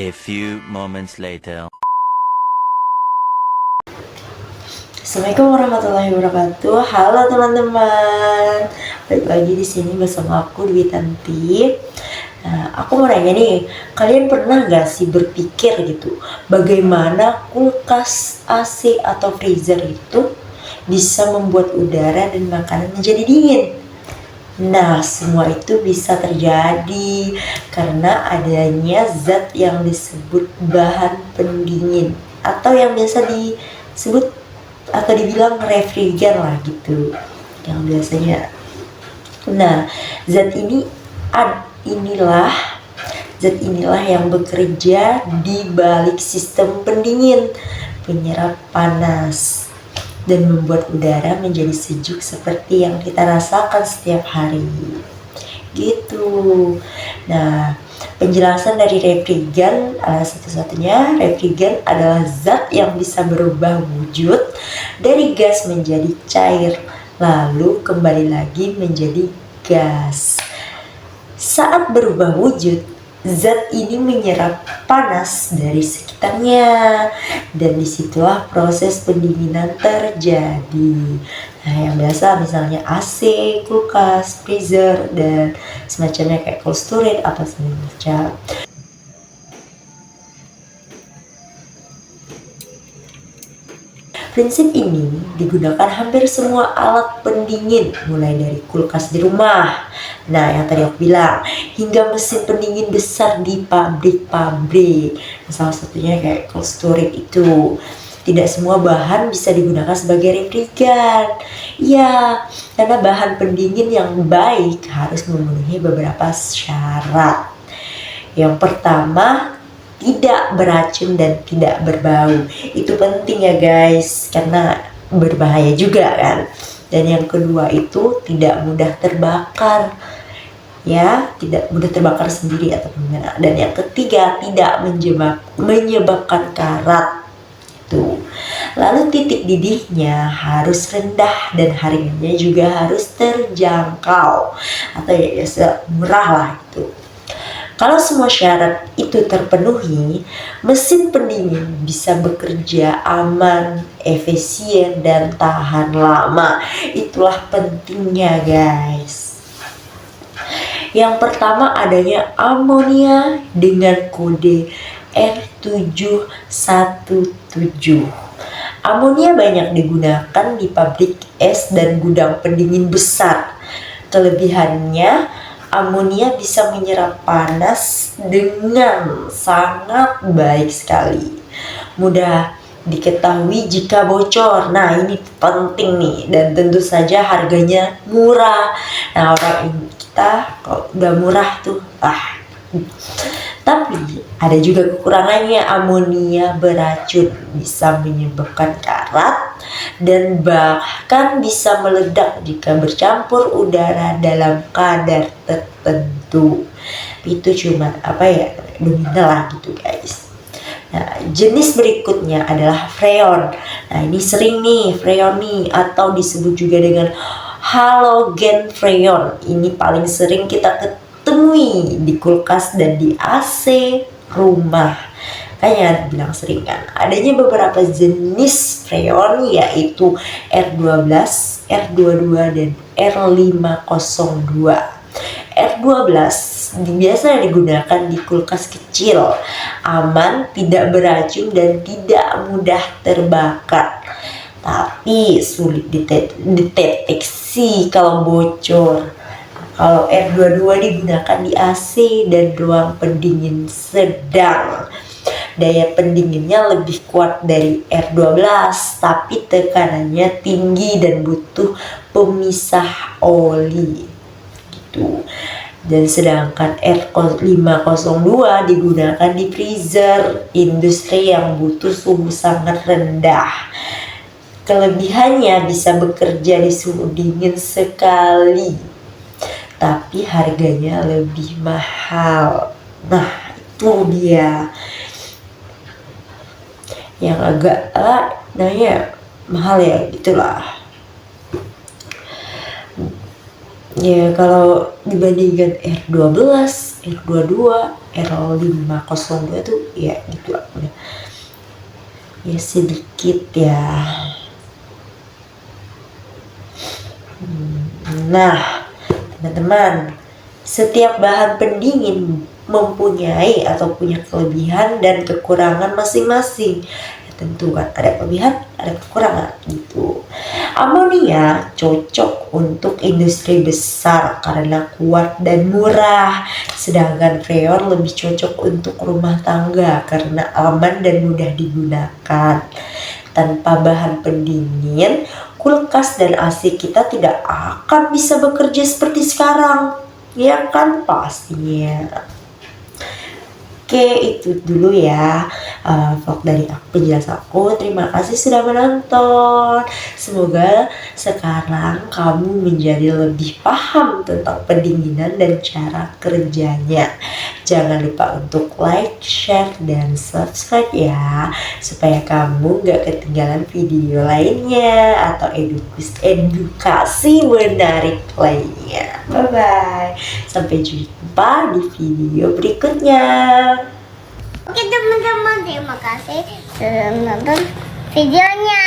A few moments later. Assalamualaikum warahmatullahi wabarakatuh. Halo teman-teman, balik lagi di sini bersama aku Dwi Tanti. Nah, aku mau nanya nih, kalian pernah gak sih berpikir gitu, bagaimana kulkas, AC atau freezer itu bisa membuat udara dan makanan menjadi dingin? Nah, semua itu bisa terjadi karena adanya zat yang disebut bahan pendingin atau yang biasa disebut atau dibilang refrigeran lah gitu yang biasanya. Nah, zat ini inilah zat inilah yang bekerja di balik sistem pendingin, penyerap panas, dan membuat udara menjadi sejuk seperti yang kita rasakan setiap hari gitu. Nah, penjelasan dari refrigeran, satu-satunya refrigeran adalah zat yang bisa berubah wujud dari gas menjadi cair, lalu kembali lagi menjadi gas. Saat berubah wujud, zat ini menyerap panas dari sekitarnya, dan disitulah proses pendinginan terjadi. Nah, yang biasa misalnya AC, kulkas, freezer, dan semacamnya kayak cold storage atau semacam. Prinsip ini digunakan hampir semua alat pendingin, mulai dari kulkas di rumah, nah yang tadi aku bilang, hingga mesin pendingin besar di pabrik-pabrik. Salah satunya kayak cold storage itu. Tidak semua bahan bisa digunakan sebagai refrigeran. Ya, karena bahan pendingin yang baik harus memenuhi beberapa syarat. Yang pertama, tidak beracun dan tidak berbau. Itu penting ya guys, karena berbahaya juga kan. Dan yang kedua itu tidak mudah terbakar. Ya, tidak mudah terbakar sendiri atau gimana. Dan yang ketiga, tidak menyebabkan karat. Tuh. Lalu titik didihnya harus rendah dan harganya juga harus terjangkau atau ya biasa murah lah itu. Kalau semua syarat itu terpenuhi, mesin pendingin bisa bekerja aman, efisien, dan tahan lama. Itulah pentingnya guys. Yang pertama adanya amonia dengan kode R717. Amonia banyak digunakan di pabrik es dan gudang pendingin besar. Kelebihannya, amonia bisa menyerap panas dengan sangat baik sekali. Mudah diketahui jika bocor. Nah, ini penting nih, dan tentu saja harganya murah. Nah, orang kita kalau udah murah tuh, tapi ada juga kekurangannya. Amonia beracun, bisa menyebabkan karat dan bahkan bisa meledak jika bercampur udara dalam kadar tertentu. Itu cuma nominal lah gitu guys. Nah, jenis berikutnya adalah freon. Nah, ini sering nih freon nih, atau disebut juga dengan halogen freon. Ini paling sering kita temui di kulkas dan di AC rumah. Kayak bilang sering kan, adanya beberapa jenis freon yaitu R12, R22, dan R502. R12 biasa digunakan di kulkas kecil, aman, tidak beracun, dan tidak mudah terbakar. Tapi sulit dideteksi kalau bocor. Kalau R22 digunakan di AC dan ruang pendingin sedang. Daya pendinginnya lebih kuat dari R12, tapi tekanannya tinggi dan butuh pemisah oli gitu. Dan sedangkan R502 digunakan di freezer industri yang butuh suhu sangat rendah. Kelebihannya bisa bekerja di suhu dingin sekali, tapi harganya lebih mahal. Nah, itu dia yang agak mahal ya, gitulah. Ya kalau dibandingkan R12, R22, R502 tuh ya gitu udah. Ya sedikit ya. Nah, teman-teman, setiap bahan pendingin mempunyai atau punya kelebihan dan kekurangan masing-masing. Ya, tentu kan ada kelebihan, ada kekurangan gitu. Amonia cocok untuk industri besar karena kuat dan murah, sedangkan freon lebih cocok untuk rumah tangga karena aman dan mudah digunakan. Tanpa bahan pendingin, kulkas dan AC kita tidak akan bisa bekerja seperti sekarang. Ya kan pastinya. Oke, itu dulu ya vlog dari aku, penjelasan aku. Terima kasih sudah menonton. Semoga sekarang kamu menjadi lebih paham tentang pendinginan dan cara kerjanya. Jangan lupa untuk like, share, dan subscribe ya, supaya kamu gak ketinggalan video lainnya atau edukasi menarik lainnya. Bye-bye. Sampai jumpa di video berikutnya. Oke teman-teman, terima kasih sudah menonton videonya.